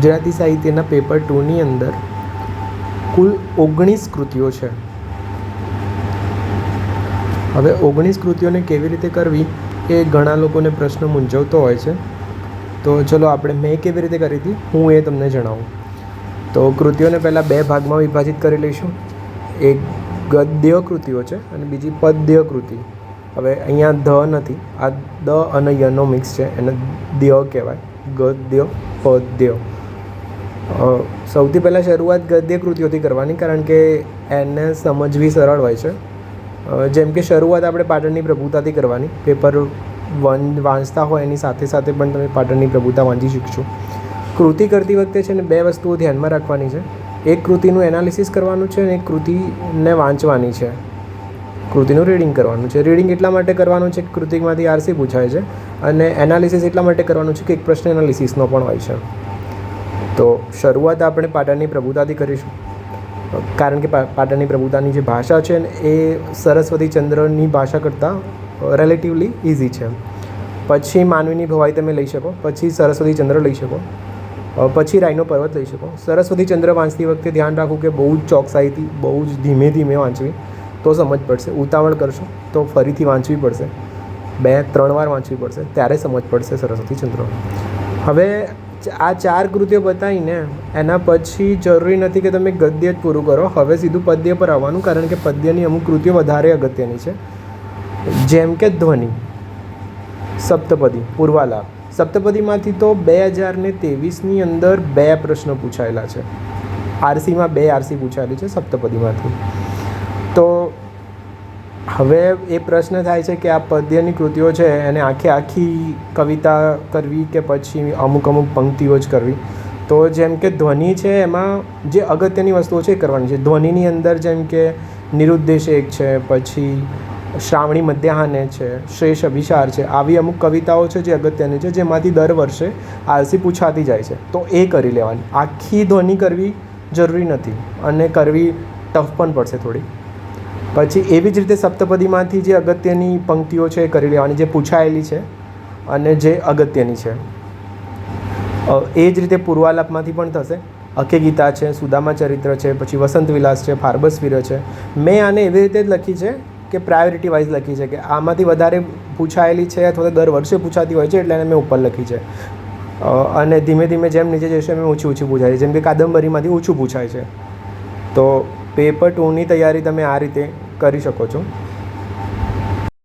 ગુજરાતી સાહિત્યના પેપર 2ની અંદર કુલ 19 કૃતિઓ છે. હવે 19 કૃતિઓને કેવી રીતે કરવી એ ઘણા લોકોને પ્રશ્ન મૂંઝવતો હોય છે. તો ચલો આપણે મેં કેવી રીતે કરી હતી હું એ તમને જણાવું. તો કૃતિઓને પહેલાં 2 ભાગમાં વિભાજિત કરી લઈશું. એક ગદ્ય કૃતિઓ છે અને બીજી પદ્ય કૃતિ. હવે અહીંયા ધ નથી, આ દ અને યનો મિક્સ છે, એને દ્ય કહેવાય. ગદ્ય પદ્ય. સૌથી પહેલાં શરૂઆત ગદ્ય કૃતિઓથી કરવાની, કારણ કે એને સમજવી સરળ હોય છે. જેમ કે શરૂઆત આપણે પાટણની પ્રભુતાથી કરવાની. પેપર 1 વાંચતા હોય એની સાથે સાથે પણ તમે પાટણની પ્રભુતા વાંચી શકશો. કૃતિ કરતી વખતે છે ને 2 વસ્તુઓ ધ્યાનમાં રાખવાની છે. એક કૃતિનું એનાલિસિસ કરવાનું છે અને એક કૃતિને વાંચવાની છે. કૃતિનું રીડિંગ કરવાનું છે. રીડિંગ એટલા માટે કરવાનું છે કે કૃતિમાંથી આરસી પૂછાય છે, અને એનાલિસિસ એટલા માટે કરવાનું છે કે એક પ્રશ્ન એનાલિસિસનો પણ હોય છે. તો શરૂઆત આપણે પાટણની પ્રભુતાથી કરીશું, કારણ કે પાટણની પ્રભુતાની જે ભાષા છે ને એ સરસ્વતીચંદ્રની ભાષા કરતાં રિલેટિવલી ઇઝી છે. પછી માનવીની ભવાઈ તમે લઈ શકો, પછી સરસ્વતીચંદ્ર લઈ શકો, પછી રાયનો પર્વત લઈ શકો. સરસ્વતીચંદ્ર વાંચતી વખતે ધ્યાન રાખવું કે બહુ જ ચોકસાઈથી, બહુ જ ધીમે ધીમે વાંચવી તો સમજ પડશે. ઉતાવળ કરશો તો ફરીથી વાંચવી પડશે, 2-3 વાર વાંચવી પડશે, ત્યારે સમજ પડશે સરસ્વતીચંદ્ર. હવે આ 4 કૃતિઓ બતાવીને એના પછી જરૂરી નથી કે તમે ગદ્ય જ પૂરું કરો. હવે સીધું પદ્ય પર આવવાનું, કારણ કે પદ્યની અમુક કૃતિઓ વધારે અગત્યની છે. જેમ કે ધ્વનિ, સપ્તપદી, પૂર્વાલાપ. સપ્તપદીમાંથી તો 2023ની અંદર 2 પ્રશ્નો પૂછાયેલા છે. આરસીમાં 2 આરસી પૂછાયેલી છે સપ્તપદીમાંથી. તો હવે એ પ્રશ્ન થાય છે કે આ પદ્યની કૃતિઓ છે એને આખી કવિતા કરવી કે પછી અમુક પંક્તિઓ જ કરવી. તો જેમ કે ધ્વનિ છે એમાં જે અગત્યની વસ્તુઓ છે એ કરવાની છે. ધ્વનિની અંદર જેમ કે નિરુદ્દેશ એક છે, પછી શ્રાવણી મધ્યાહને છે, શ્રેષ્ઠ અભિસાર છે, આવી અમુક કવિતાઓ છે જે અગત્યની છે, જેમાંથી દર વર્ષે આરસી પૂછાતી જાય છે. તો એ કરી લેવાની. આખી ધ્વનિ કરવી જરૂરી નથી અને કરવી ટફ પણ પડશે થોડી. પછી એવી જ રીતે સપ્તપદીમાંથી જે અગત્યની પંક્તિઓ છે એ કરી લેવાની, જે પૂછાયેલી છે અને જે અગત્યની છે. એ જ રીતે પૂર્વાલાપમાંથી પણ થશે. અખે ગીતા છે, સુદામા ચરિત્ર છે, પછી વસંત વિલાસ છે, ફાર્બસવીર છે. મેં આને એવી રીતે જ લખી છે કે પ્રાયોરિટી વાઇઝ લખી છે, કે આમાંથી વધારે પૂછાયેલી છે અથવા તો દર વર્ષે પૂછાતી હોય છે એટલે એને મેં ઉપર લખી છે. અને ધીમે ધીમે જેમ નીચે જશે એમ ઓછી પૂછાય છે. જેમ કે કાદંબરીમાંથી ઓછું પૂછાય છે. તો પેપર 2ની તૈયારી તમે આ રીતે કરી શકો છો.